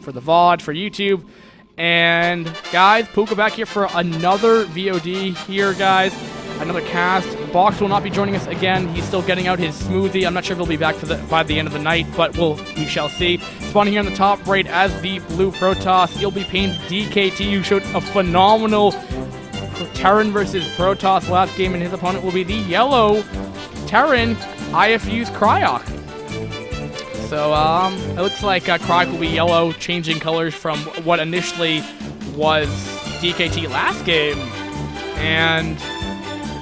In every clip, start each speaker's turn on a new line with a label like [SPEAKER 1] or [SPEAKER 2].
[SPEAKER 1] for the VOD, for YouTube. And guys, Puka back here for another VOD here, guys. Another cast. Box will not be joining us again. He's still getting out his smoothie. I'm not sure if he'll be back by the end of the night, but we shall see. Spawning here on the top right as the blue Protoss. He'll be painted dKT, who showed a phenomenal Terran versus Protoss last game, and his opponent will be the yellow Terran IFU's Cryoc. So it looks like Cryoc will be yellow, changing colors from what initially was dKT last game, and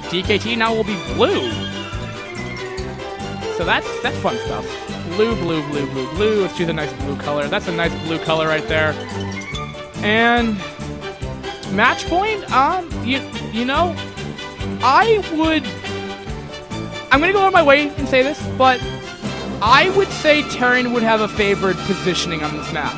[SPEAKER 1] dKT now will be blue. So that's fun stuff. Blue, blue, blue, blue, blue. Let's choose a nice blue color. That's a nice blue color right there. And match point, you know, I'm gonna go out of my way and say this, but I would say Terran would have a favored positioning on this map.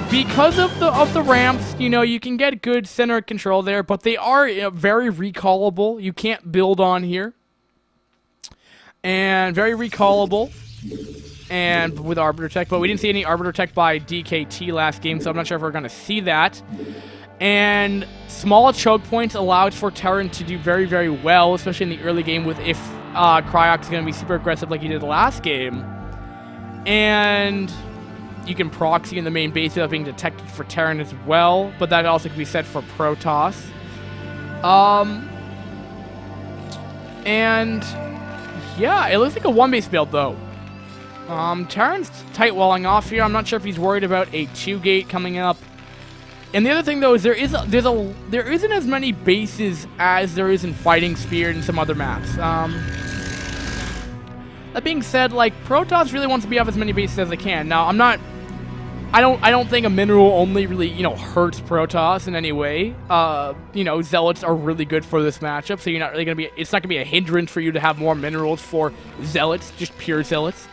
[SPEAKER 1] Because of the ramps, you know, you can get good center control there, but they are very recallable. You can't build on here. And very recallable. And with Arbiter Tech, but we didn't see any Arbiter Tech by dKT last game, so I'm not sure if we're going to see that. And small choke points allows for Terran to do very, very well, especially in the early game with if Cryoc is going to be super aggressive like he did last game. And you can proxy in the main base without being detected for Terran as well, but that also can be set for Protoss. And yeah, it looks like a one base build though. Terran's tight walling off here. I'm not sure if he's worried about a 2-gate coming up. And the other thing though is there isn't as many bases as there is in Fighting Spirit and some other maps. That being said, like, Protoss really wants to be off as many bases as they can. Now, I don't think a mineral only really, you know, hurts Protoss in any way. You know, Zealots are really good for this matchup, so you're not really gonna be. It's not gonna be a hindrance for you to have more minerals for Zealots, just pure Zealots.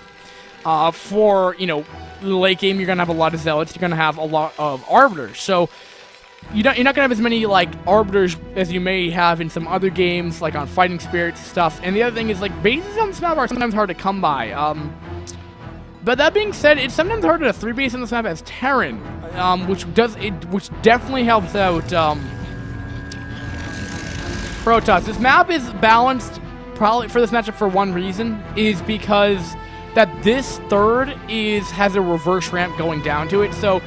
[SPEAKER 1] For, you know, late game, you're gonna have a lot of Zealots. You're gonna have a lot of Arbiters. So you're not gonna have as many like Arbiters as you may have in some other games, like on Fighting Spirits stuff. And the other thing is, like, bases on this map are sometimes hard to come by. But that being said, it's sometimes harder to 3-base on this map as Terran, which definitely helps out Protoss. This map is balanced probably for this matchup for one reason, is because that this third has a reverse ramp going down to it, so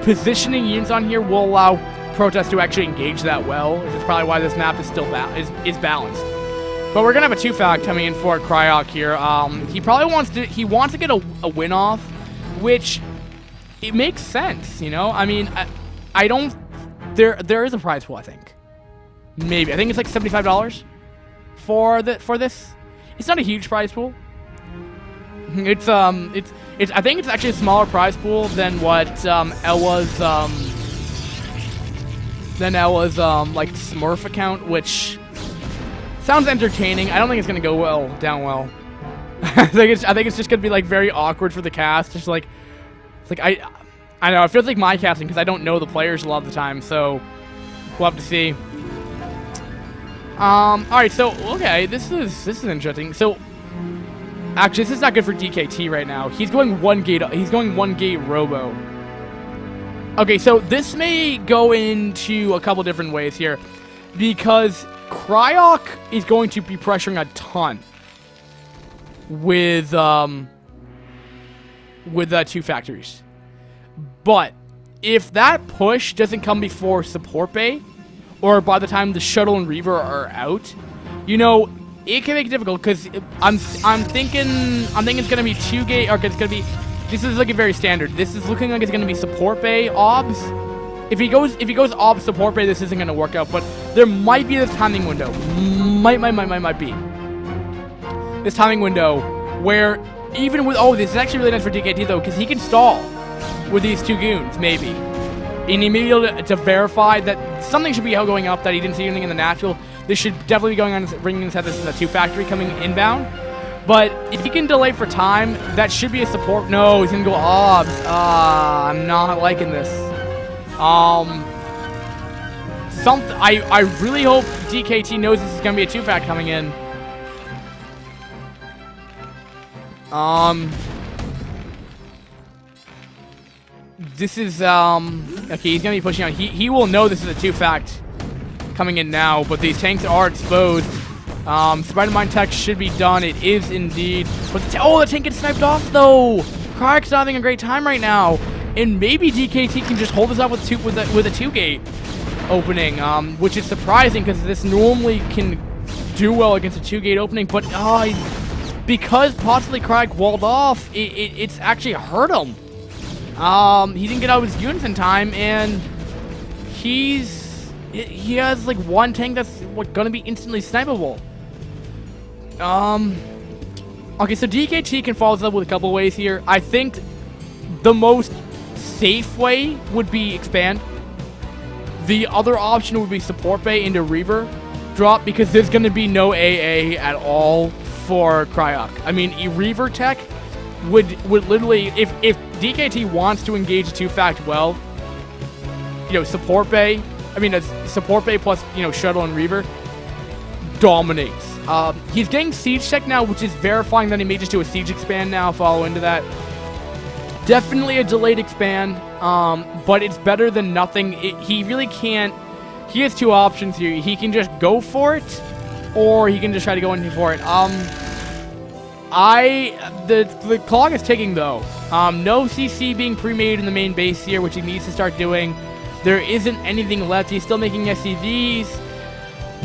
[SPEAKER 1] positioning units on here will allow Protoss to actually engage that well, which is probably why this map is still is balanced. But we're gonna have a 2-fact coming in for Cryoc here. He probably wants to get a win off, which it makes sense, you know. I mean, I don't. There is a prize pool, I think. Maybe I think it's like $75 for this. It's not a huge prize pool. It's I think it's actually a smaller prize pool than what Ella's like Smurf account, which sounds entertaining. I don't think it's gonna go down well. I think it's just gonna be like very awkward for the cast. Just like, it's like I know it feels like my casting because I don't know the players a lot of the time. So we'll have to see. All right. So okay, this is interesting. So actually, this is not good for dKT right now. He's going 1-gate. He's going 1-gate Robo. Okay, so this may go into a couple different ways here, because Cryoc is going to be pressuring a ton with 2 factories. But if that push doesn't come before support bay, or by the time the shuttle and Reaver are out, you know, it can make it difficult, because I'm thinking it's gonna be 2-gate, or it's gonna be. This is looking very standard. This is looking like it's gonna be support bay obs. If he goes obs support bay, this isn't gonna work out. But there might be this timing window. Might be this timing window where even with this is actually really nice for dKT though, because he can stall with these 2 goons maybe, and he may be able to verify that something should be going up, that he didn't see anything in the natural. This should definitely be going on, ringing his head. This is a 2 factory coming inbound. But if he can delay for time, that should be a support. No, he's going to go obs. I'm not liking this. I really hope dKT knows this is going to be a 2-fact coming in. this is, okay, he's gonna be pushing out. He will know this is a 2-fact coming in now, but these tanks are exposed. Spider-Mine tech should be done. It is indeed. But the tank gets sniped off, though. Cryoc's not having a great time right now. And maybe dKT can just hold this up with a 2-gate opening, which is surprising because this normally can do well against a 2-gate opening. But because possibly Cryoc walled off, it's actually hurt him. He didn't get out of his units in time, and he has like one tank that's gonna be instantly snipeable. Okay, so dKT can follow this up with a couple ways here. I think the most safe way would be expand. The other option would be support bay into Reaver drop, because there's gonna be no AA at all for Cryoc. I mean, a Reaver tech would literally, if dKT wants to engage a 2-fact well, you know, support bay plus, you know, shuttle and Reaver dominates. He's getting siege tech now, which is verifying that he may just do a siege expand now, follow into that. Definitely a delayed expand, but it's better than nothing. He really can't, he has two options here. He can just go for it, or he can just try to go in for it. The clock is ticking though. No CC being pre-made in the main base here, which he needs to start doing. There isn't anything left. He's still making SCVs.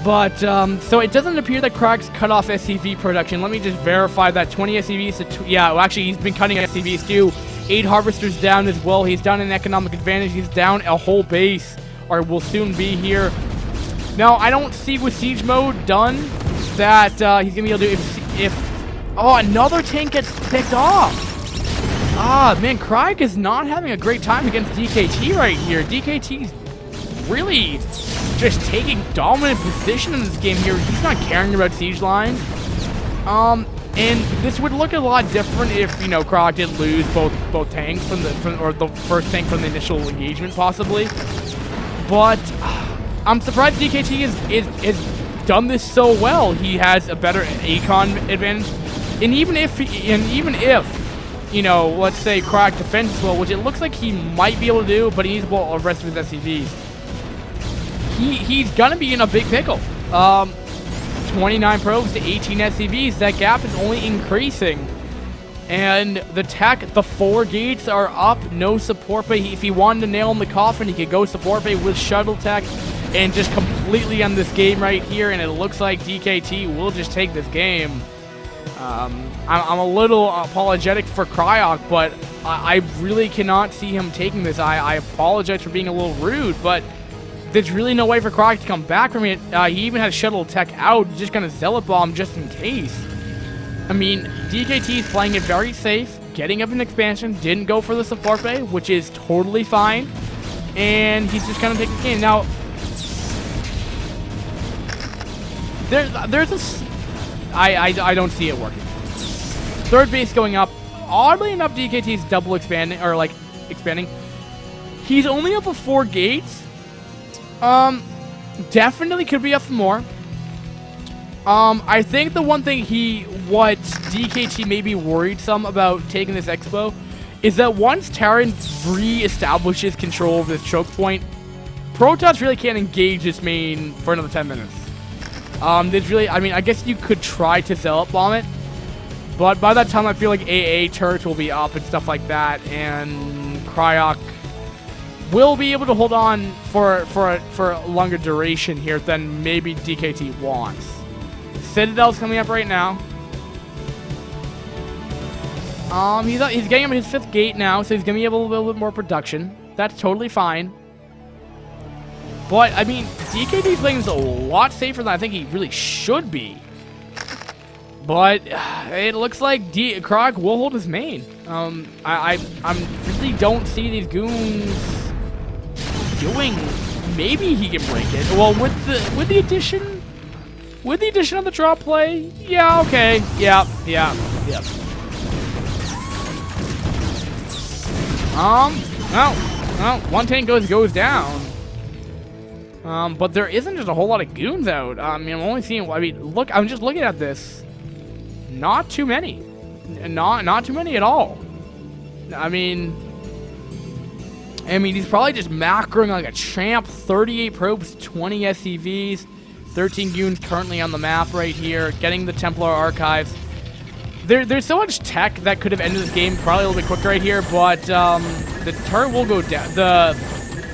[SPEAKER 1] But, so it doesn't appear that Cryoc's cut off SCV production. Let me just verify that. 20 SCVs to yeah, well, actually, he's been cutting SCVs too. 8 Harvesters down as well. He's down an economic advantage. He's down a whole base, or will soon be here. Now, I don't see with Siege Mode done that he's going to be able to do oh, another tank gets picked off. Ah, man, Cryoc is not having a great time against dKT right here. dKT's really just taking dominant position in this game here. He's not caring about siege lines. And this would look a lot different if, you know, Cryoc did lose both tanks from the first tank from the initial engagement, possibly. But I'm surprised dKT is done this so well. He has a better econ advantage, and even if you know, let's say Cryoc defends as well, which it looks like he might be able to do, but he needs the rest of his SCVs. He's gonna be in a big pickle. 29 probes to 18 SCVs. That gap is only increasing. And the tech, the 4 gates are up. No support bay. If he wanted to nail in the coffin, he could go support bay with shuttle tech and just completely end this game right here. And it looks like dKT will just take this game. I'm a little apologetic for Cryoc, but I really cannot see him taking this. I apologize for being a little rude, but there's really no way for Cryoc to come back from it. He even has shuttle tech out, just gonna Zealot Bomb just in case. I mean, dKT is playing it very safe, getting up an expansion, didn't go for the support bay, which is totally fine, and he's just gonna take the game. Now, I don't see it working. Third base going up. Oddly enough, dKT's double expanding, or like expanding. He's only up for 4 gates. Definitely could be up for more. I think the one thing what dKT may be worried some about taking this expo is that once Terran re-establishes control of this choke point, Protoss really can't engage this main for another 10 minutes. There's really, I mean, I guess you could try to Zealot Bomb it, but by that time I feel like AA turrets will be up and stuff like that, and Cryoc will be able to hold on for a longer duration here than maybe dKT wants. Citadel's coming up right now. He's getting up his 5th gate now, so he's gonna be able to build a little bit more production. That's totally fine. But I mean, dKT's playing is a lot safer than I think he really should be. But it looks like Cryoc will hold his main. I really don't see these goons doing. Maybe he can break it. Well, with the addition of the drop play, yeah, okay, yeah. Well, one tank goes down. But there isn't just a whole lot of goons out. I mean, I'm only seeing. I mean, look, I'm just looking at this. Not too many. Not too many at all. I mean, I mean, he's probably just macroing like a champ. 38 probes, 20 SCVs, 13 goons currently on the map right here, getting the Templar archives. There's so much tech that could have ended this game probably a little bit quicker right here, but the turret will go down.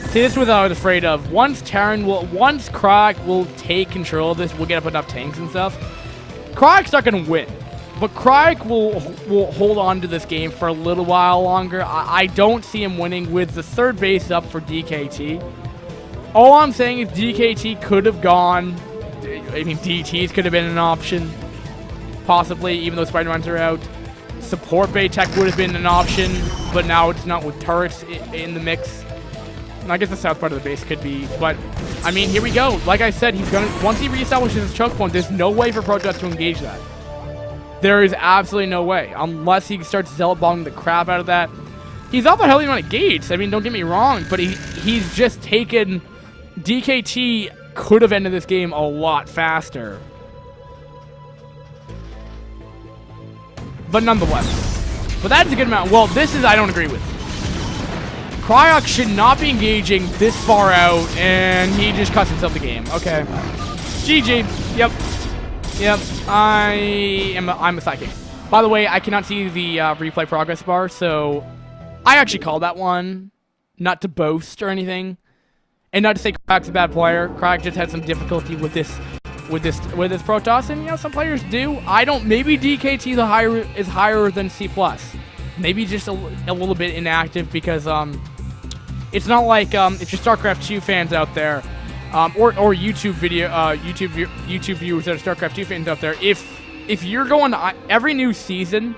[SPEAKER 1] See, this was what I was afraid of. Once Cryoc will take control of this, we'll get up enough tanks and stuff. Cryoc's not going to win, but Cryoc will hold on to this game for a little while longer. I don't see him winning with the third base up for dKT. All I'm saying is dKT could have gone. I mean, DTs could have been an option, possibly, even though Spider-Mans are out. Support Bay Tech would have been an option, but now it's not with turrets in the mix. And I guess the south part of the base could be, but I mean, here we go. Like I said, he's gonna, once he reestablishes his choke point, there's no way for Protoss to engage that. There is absolutely no way, unless he starts zealot bombing the crap out of that. He's up a hell amount of gates. I mean, don't get me wrong, but he's just taken. dKT could have ended this game a lot faster. But nonetheless. But that's a good amount. Well, this is I don't agree with. Cryoc should not be engaging this far out, and he just cuts himself the game. Okay. GG. Yep. I'm a psychic. By the way, I cannot see the replay progress bar, so I actually called that one. Not to boast or anything. And not to say Cryoc's a bad player. Cryoc just had some difficulty with this Protoss, and you know, some players do. I don't. Maybe dKT is higher than C+. Maybe just a little bit inactive because it's not like if you're StarCraft 2 fans out there, or YouTube viewers that are StarCraft 2 fans out there. If you're going to every new season,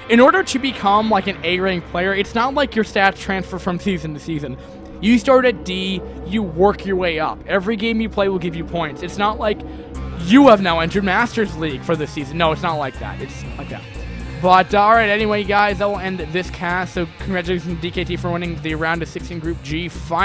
[SPEAKER 1] in order to become like an A-ranked player, it's not like your stats transfer from season to season. You start at D, you work your way up. Every game you play will give you points. It's not like you have now entered Masters League for this season. No, it's not like that. It's like that. But, alright, anyway, guys, that will end this cast. So, congratulations to dKT for winning the round of 16 Group G final.